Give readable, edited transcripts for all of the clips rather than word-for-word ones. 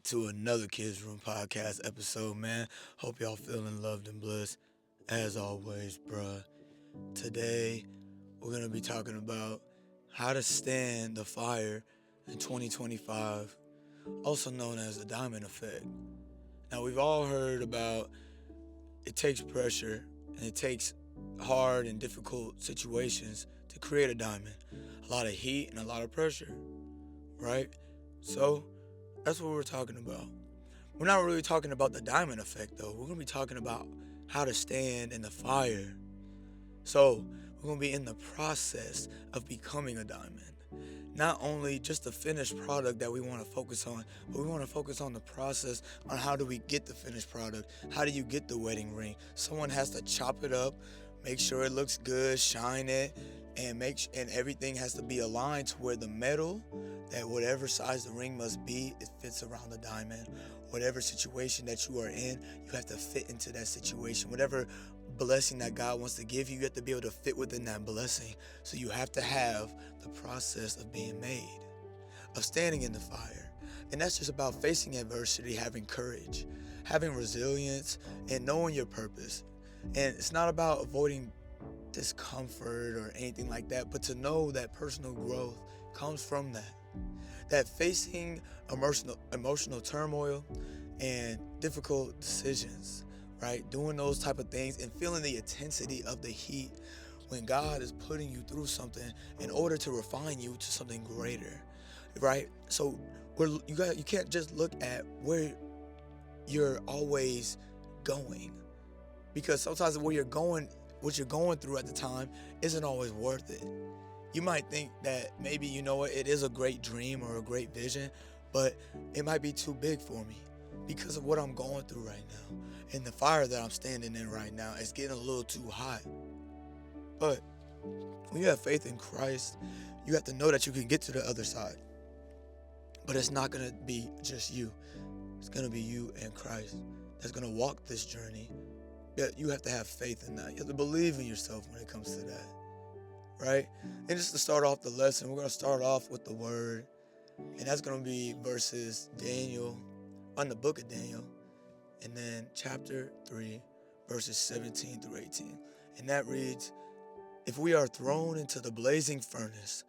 to another Kids Room podcast episode, man. Hope y'all feeling loved and blessed as always, bruh. Today, we're going to be talking about how to stand the fire in 2025, also known as the diamond effect. Now, we've all heard about it takes pressure and it takes hard and difficult situations to create a diamond. A lot of heat and a lot of pressure, right? So, that's what we're talking about. We're not really talking about the diamond effect, though. We're going to be talking about how to stand in the fire. So, we're going to be in the process of becoming a diamond. Not only just the finished product that we want to focus on, but we want to focus on the process on how do we get the finished product? How do you get the wedding ring? Someone has to chop it up, make sure it looks good, shine it, and everything has to be aligned to where the metal, that whatever size the ring must be, it fits around the diamond. Whatever situation that you are in, you have to fit into that situation. Whatever blessing that God wants to give you, you have to be able to fit within that blessing. So you have to have the process of being made, of standing in the fire. And that's just about facing adversity, having courage, having resilience, and knowing your purpose. And it's not about avoiding discomfort or anything like that, but to know that personal growth comes from that. That facing emotional turmoil and difficult decisions, right? Doing those type of things and feeling the intensity of the heat when God is putting you through something in order to refine you to something greater, right? So you can't just look at where you're always going, because sometimes where you're going, what you're going through at the time isn't always worth it. You might think that maybe, you know what, it is a great dream or a great vision, but it might be too big for me because of what I'm going through right now. And the fire that I'm standing in right now is getting a little too hot. But when you have faith in Christ, you have to know that you can get to the other side. But it's not going to be just you. It's going to be you and Christ that's going to walk this journey. But you have to have faith in that. You have to believe in yourself when it comes to that. Right? And just to start off the lesson, we're going to start off with the word. And that's going to be verses Daniel, on the book of Daniel, and then chapter 3, verses 17 through 18. And that reads, "If we are thrown into the blazing furnace,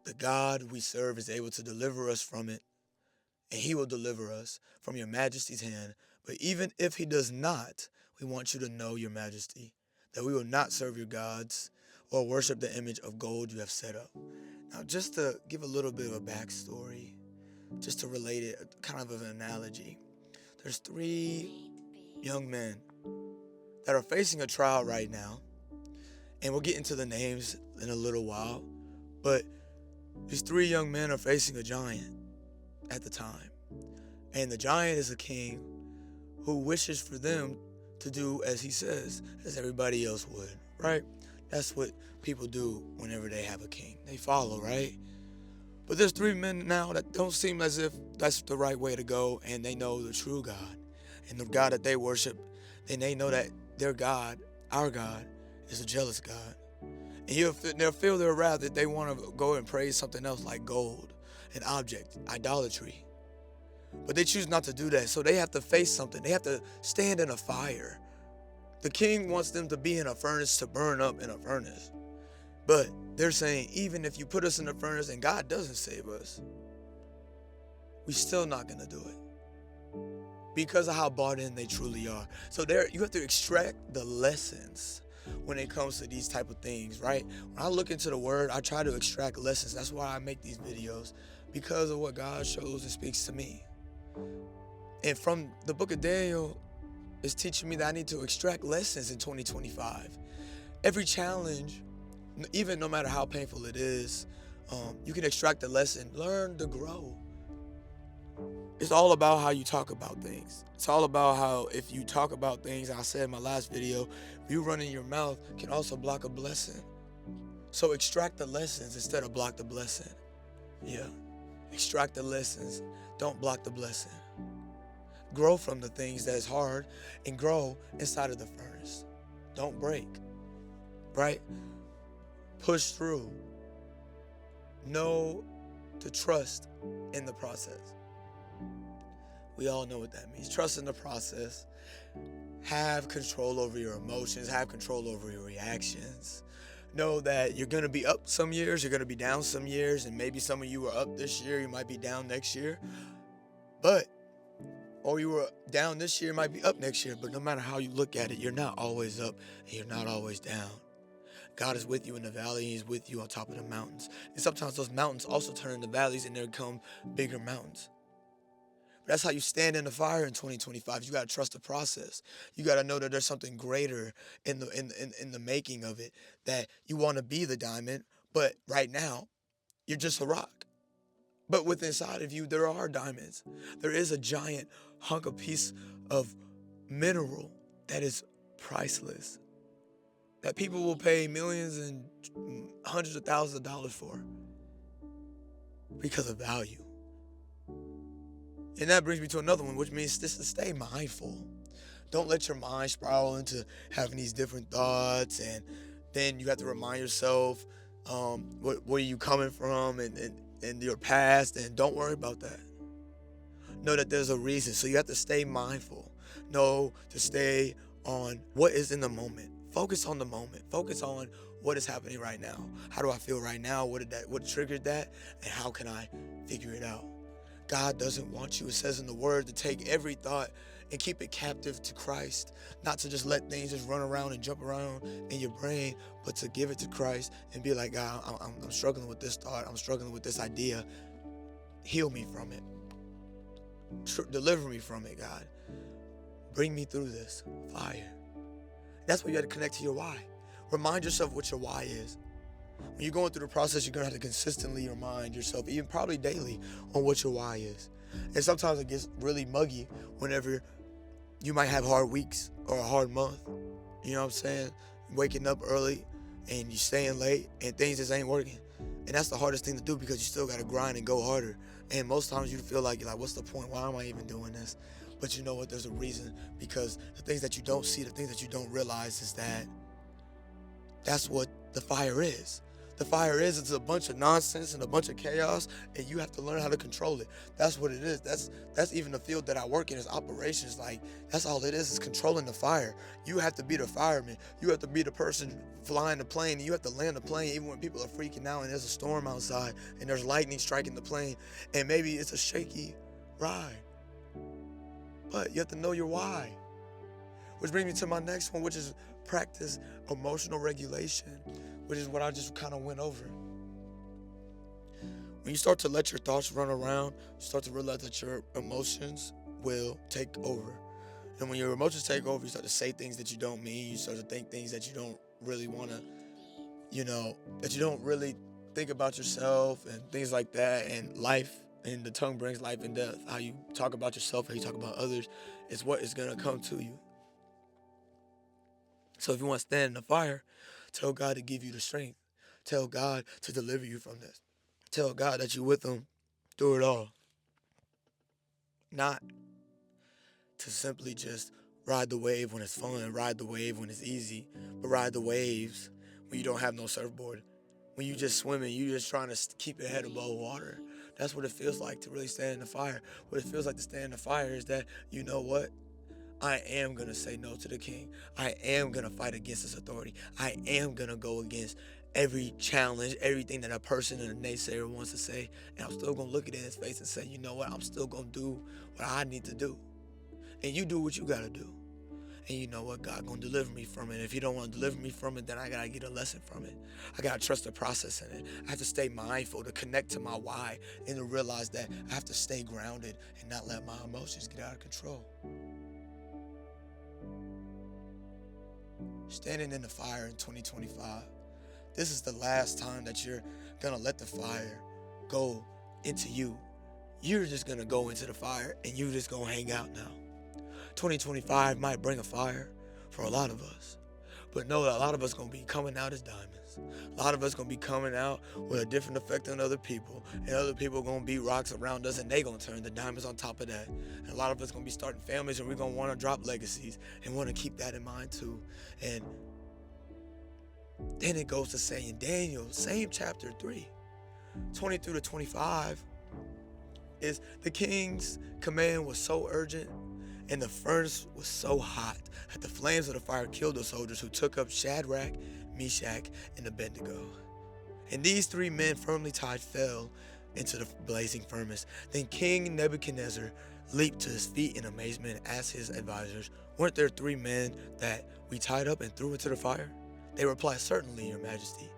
the God we serve is able to deliver us from it, and he will deliver us from your majesty's hand. But even if he does not, we want you to know, your majesty, that we will not serve your gods or worship the image of gold you have set up." Now, just to give a little bit of a backstory, just to relate it, kind of an analogy, there's three young men that are facing a trial right now, and we'll get into the names in a little while, but these three young men are facing a giant at the time, and the giant is a king who wishes for them to do as he says, as everybody else would, right? That's what people do whenever they have a king. They follow, right? But there's three men now that don't seem as if that's the right way to go, and they know the true God. And the God that they worship, and they know that their God, our God, is a jealous God. And they'll feel their wrath that they want to go and praise something else like gold, an object, idolatry. But they choose not to do that, so they have to face something. They have to stand in a fire. The king wants them to be in a furnace, to burn up in a furnace. But they're saying, even if you put us in the furnace and God doesn't save us, we're still not going to do it because of how bought in they truly are. So you have to extract the lessons when it comes to these type of things, right? When I look into the word, I try to extract lessons. That's why I make these videos, because of what God shows and speaks to me. And from the book of Daniel, it's teaching me that I need to extract lessons in 2025. Every challenge, even no matter how painful it is, you can extract a lesson, learn to grow. It's all about how you talk about things. It's all about how, if you talk about things, I said in my last video, you running your mouth can also block a blessing. So extract the lessons instead of block the blessing. Yeah, extract the lessons. Don't block the blessing. Grow from the things that is hard and grow inside of the furnace. Don't break, right? Push through. Know to trust in the process. We all know what that means. Trust in the process. Have control over your emotions. Have control over your reactions. Know that you're going to be up some years, you're going to be down some years, and maybe some of you are up this year, you might be down next year. Or you were down this year, might be up next year. But no matter how you look at it, you're not always up and you're not always down. God is with you in the valley. He's with you on top of the mountains. And sometimes those mountains also turn into valleys and they become bigger mountains. But that's how you stand in the fire in 2025. You got to trust the process. You got to know that there's something greater in the making of it, that you want to be the diamond, but right now you're just a rock. But within inside of you, there are diamonds. There is a giant hunk of piece of mineral that is priceless, that people will pay millions and hundreds of thousands of dollars for because of value. And that brings me to another one, which means this is stay mindful. Don't let your mind spiral into having these different thoughts, and then you have to remind yourself where you coming from and your past, and don't worry about that. Know that there's a reason, so you have to stay mindful. Know to stay on what is in the moment. Focus on the moment. Focus on what is happening right now. How do I feel right now? What triggered that? And how can I figure it out? God doesn't want you, it says in the word, to take every thought and keep it captive to Christ. Not to just let things just run around and jump around in your brain, but to give it to Christ and be like, God, I'm struggling with this thought. I'm struggling with this idea. Heal me from it. Deliver me from it, God. Bring me through this fire. That's where you got to connect to your why. Remind yourself what your why is. When you're going through the process, you're going to have to consistently remind yourself, even probably daily, on what your why is. And sometimes it gets really muggy whenever you might have hard weeks or a hard month. You know what I'm saying? Waking up early and you staying late and things just ain't working. And that's the hardest thing to do, because you still got to grind and go harder. And most times you feel like, you're like, what's the point? Why am I even doing this? But you know what? There's a reason, because the things that you don't see, the things that you don't realize is that that's what the fire is. The fire is, it's a bunch of nonsense and a bunch of chaos, and you have to learn how to control it. That's what it is. That's even the field that I work in, is operations. Like, that's all it is controlling the fire. You have to be the fireman. You have to be the person flying the plane, and you have to land the plane even when people are freaking out and there's a storm outside and there's lightning striking the plane, and maybe it's a shaky ride. But you have to know your why. Which brings me to my next one, which is practice emotional regulation, which is what I just kind of went over. When you start to let your thoughts run around, you start to realize that your emotions will take over. And when your emotions take over, you start to say things that you don't mean. You start to think things that you don't really want to, that you don't really think about yourself and things like that. And life, and the tongue brings life and death. How you talk about yourself, how you talk about others, is what is going to come to you. So if you want to stand in the fire, tell God to give you the strength. Tell God to deliver you from this. Tell God that you're with him through it all. Not to simply just ride the wave when it's fun, ride the wave when it's easy, but ride the waves when you don't have no surfboard. When you just swimming, you just trying to keep your head above water. That's what it feels like to really stand in the fire. What it feels like to stand in the fire is that, you know what? I am going to say no to the king. I am going to fight against this authority. I am going to go against every challenge, everything that a person and a naysayer wants to say. And I'm still going to look it in his face and say, you know what? I'm still going to do what I need to do. And you do what you got to do. And you know what? God going to deliver me from it. If you don't want to deliver me from it, then I got to get a lesson from it. I got to trust the process in it. I have to stay mindful, to connect to my why, and to realize that I have to stay grounded and not let my emotions get out of control. Standing in the fire in 2025. This is the last time that you're going to let the fire go into you. You're just going to go into the fire and you're just going to hang out now. 2025 might bring a fire for a lot of us. But know that a lot of us going to be coming out as diamonds. A lot of us going to be coming out with a different effect on other people. And other people are going to be rocks around us, and they going to turn the diamonds on top of that. And a lot of us going to be starting families, and we're going to want to drop legacies and want to keep that in mind too. And then it goes to saying, Daniel, same chapter 3, 20 through to 25, is the king's command was so urgent and the furnace was so hot that the flames of the fire killed the soldiers who took up Shadrach, Meshach, and Abednego. And these three men firmly tied fell into the blazing furnace. Then King Nebuchadnezzar leaped to his feet in amazement and asked his advisors, "Weren't there three men that we tied up and threw into the fire?" They replied, "Certainly, your majesty."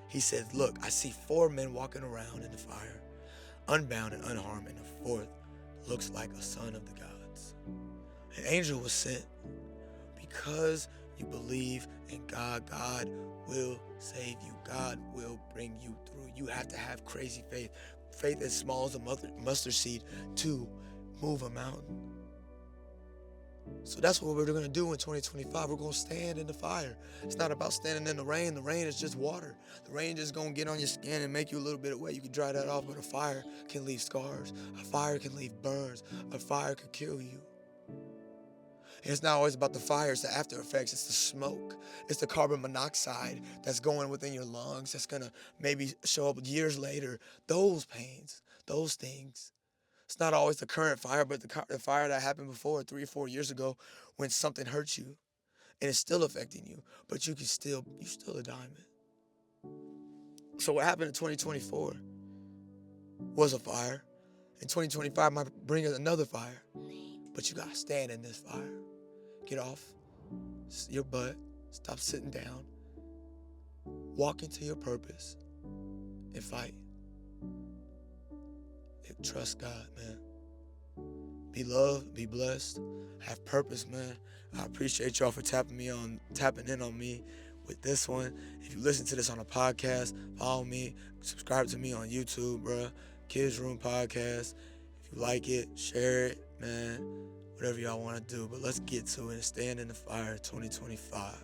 He said, "Look, I see four men walking around in the fire, unbound and unharmed, and the fourth looks like a son of the gods." An angel was sent. Because you believe in God, God will save you. God will bring you through. You have to have crazy faith. Faith as small as a mustard seed to move a mountain. So that's what we're going to do in 2025. We're going to stand in the fire. It's not about standing in the rain. The rain is just water. The rain just going to get on your skin and make you a little bit wet. You can dry that off, but a fire can leave scars. A fire can leave burns. A fire could kill you. And it's not always about the fire, it's the after effects, it's the smoke, it's the carbon monoxide that's going within your lungs that's gonna maybe show up years later. Those pains, those things. It's not always the current fire, but the fire that happened before 3 or 4 years ago when something hurt you and it's still affecting you, but you're still a diamond. So what happened in 2024 was a fire. And 2025 might bring us another fire, but you gotta stand in this fire. Get off your butt, stop sitting down, walk into your purpose, and fight. And trust God, man. Be loved, be blessed, have purpose, man. I appreciate y'all for tapping in on me with this one. If you listen to this on a podcast, follow me, subscribe to me on YouTube, bruh. Kids Room Podcast. If you like it, share it, man. Whatever y'all want to do, but let's get to it and stand in the fire 2025.